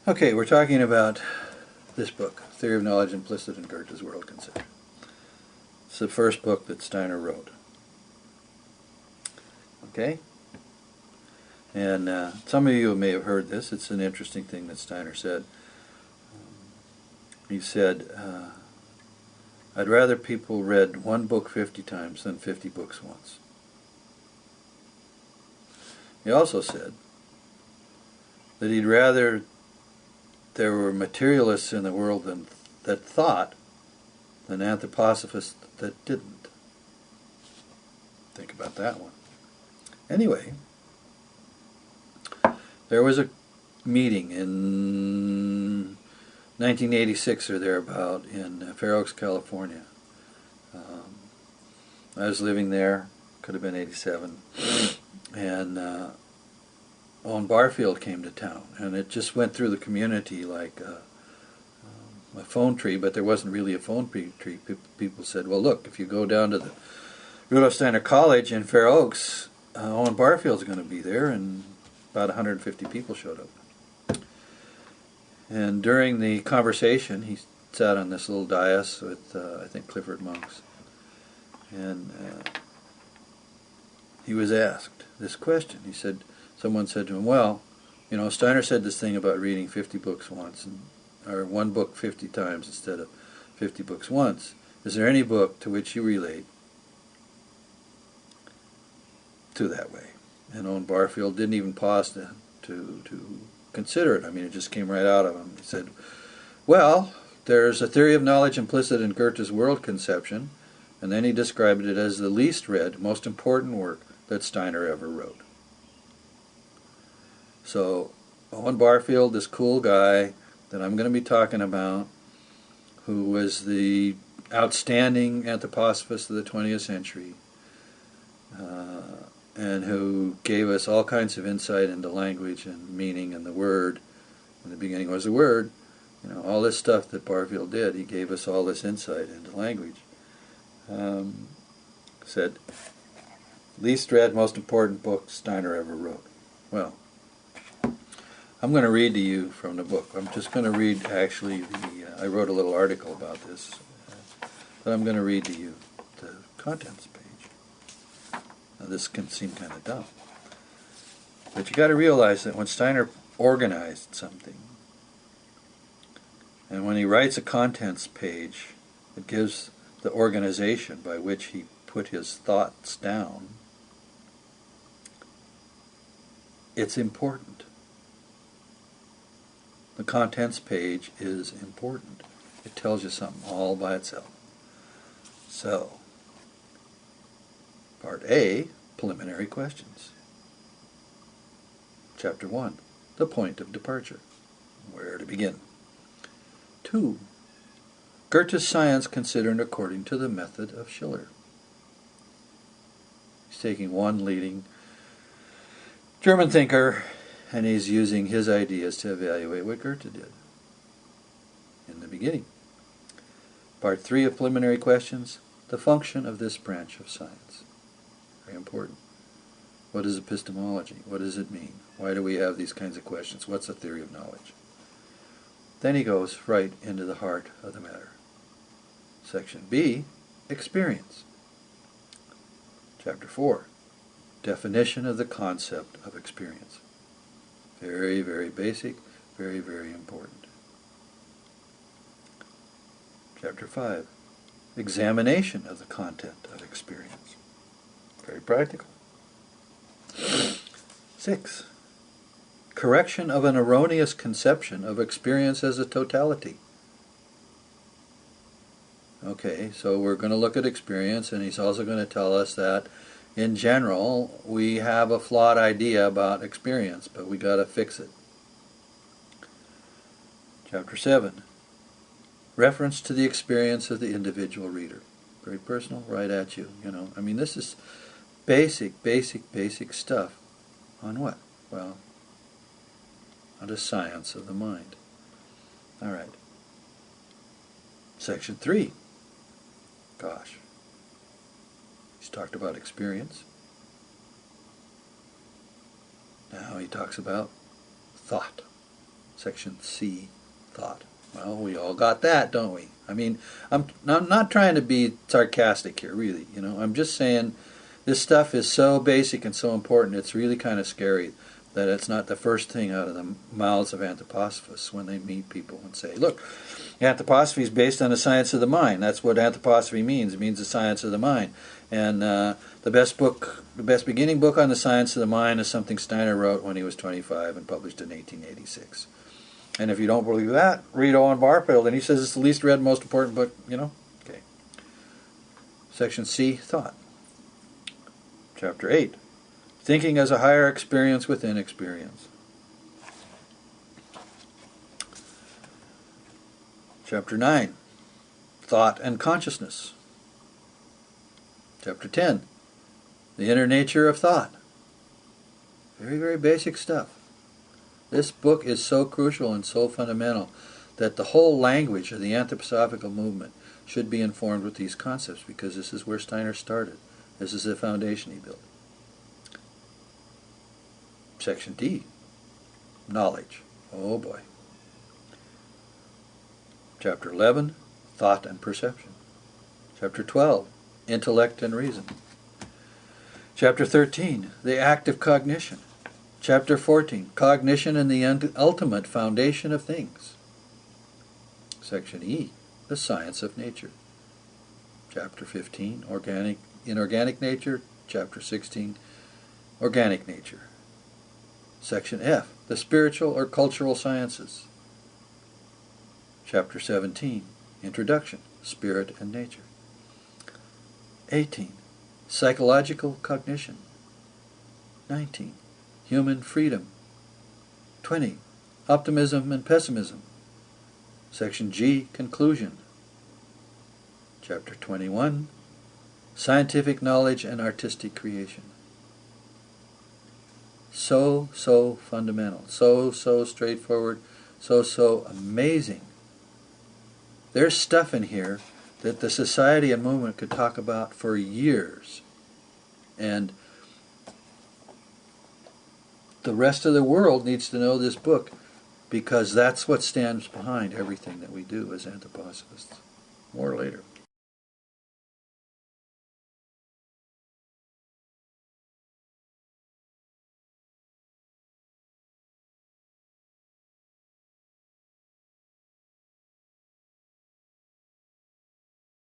Okay, we're talking about this book, Theory of Knowledge Implicit in Goethe's World Conception. It's the first book that Steiner wrote. Okay? And some of you may have heard this. It's an interesting thing that Steiner said. He said, I'd rather people read one book 50 times than 50 books once. He also said that he'd rather there were materialists in the world that thought than anthroposophists that didn't. Think about that one. Anyway, there was a meeting in 1986 or thereabout in Fair Oaks, California. I was living there, could have been 87, and Owen Barfield came to town, and it just went through the community like a phone tree, but there wasn't really a phone tree. People said, well, look, if you go down to the Rudolf Steiner College in Fair Oaks, Owen Barfield's going to be there, and about 150 people showed up. And during the conversation, he sat on this little dais with, I think, Clifford Monks, and he was asked this question. He said, someone said to him, well, you know, Steiner said this thing about reading 50 books once, or one book 50 times instead of 50 books once. Is there any book to which you relate to that way? And Owen Barfield didn't even pause to consider it. I mean, it just came right out of him. He said, well, there's a theory of knowledge implicit in Goethe's world conception, and then he described it as the least read, most important work that Steiner ever wrote. So Owen Barfield, this cool guy that I'm going to be talking about, who was the outstanding anthroposophist of the 20th century, and who gave us all kinds of insight into language and meaning and the word. In the beginning was the word. You know, all this stuff that Barfield did, he gave us all this insight into language. Said, least read, most important book Steiner ever wrote. Well, I'm going to read to you from the book. I'm just going to read, actually, I wrote a little article about this, but I'm going to read to you the contents page. Now, this can seem kind of dumb, but you got to realize that when Steiner organized something, and when he writes a contents page, it gives the organization by which he put his thoughts down. It's important. The contents page is important. It tells you something all by itself. So, Part A, preliminary questions. Chapter 1, the point of departure. Where to begin. 2, Goethe's science considered according to the method of Schiller. He's taking one leading German thinker, and he's using his ideas to evaluate what Goethe did in the beginning. Part 3 of preliminary questions, the function of this branch of science. Very important. What is epistemology? What does it mean? Why do we have these kinds of questions? What's a theory of knowledge? Then he goes right into the heart of the matter. Section B, experience. Chapter 4, definition of the concept of experience. Very, very basic, very, very important. Chapter 5, examination of the content of experience. Very practical. 6, correction of an erroneous conception of experience as a totality. Okay, so we're going to look at experience, and he's also going to tell us that in general we have a flawed idea about experience, but we got to fix it. Chapter 7, reference to the experience of the individual reader. Very personal, right at you, you know. I mean, this is basic stuff on what? Well, on the science of the mind. All right. Section 3. Gosh. He's talked about experience. Now he talks about thought. Section C, thought. Well, we all got that, don't we? I mean, I'm not trying to be sarcastic here, really. I'm just saying this stuff is so basic and so important, it's really kind of scary that it's not the first thing out of the mouths of anthroposophists when they meet people and say, look, anthroposophy is based on the science of the mind. That's what anthroposophy means. It means the science of the mind. And the best beginning book on the science of the mind is something Steiner wrote when he was 25 and published in 1886. And if you don't believe that, read Owen Barfield, and he says it's the least read, most important book, Okay. Section C, thought. Chapter 8, thinking as a higher experience within experience. Chapter 9, thought and consciousness. Chapter 10, the inner nature of thought. Very, very basic stuff. This book is so crucial and so fundamental that the whole language of the anthroposophical movement should be informed with these concepts, because this is where Steiner started. This is the foundation he built. Section D, knowledge. Oh boy. Chapter 11, thought and perception. Chapter 12, intellect and reason. Chapter 13, the act of cognition. Chapter 14, cognition and the ultimate foundation of things. Section E, the science of nature. Chapter 15, inorganic nature. Chapter 16, organic nature. Section F, the spiritual or cultural sciences. Chapter 17, introduction, spirit and nature. 18, psychological cognition. 19, human freedom. 20, optimism and pessimism. Section G, conclusion. Chapter 21, scientific knowledge and artistic creation. So fundamental, so straightforward, so amazing. There's stuff in here that the society and movement could talk about for years. And the rest of the world needs to know this book, because that's what stands behind everything that we do as anthroposophists. More later.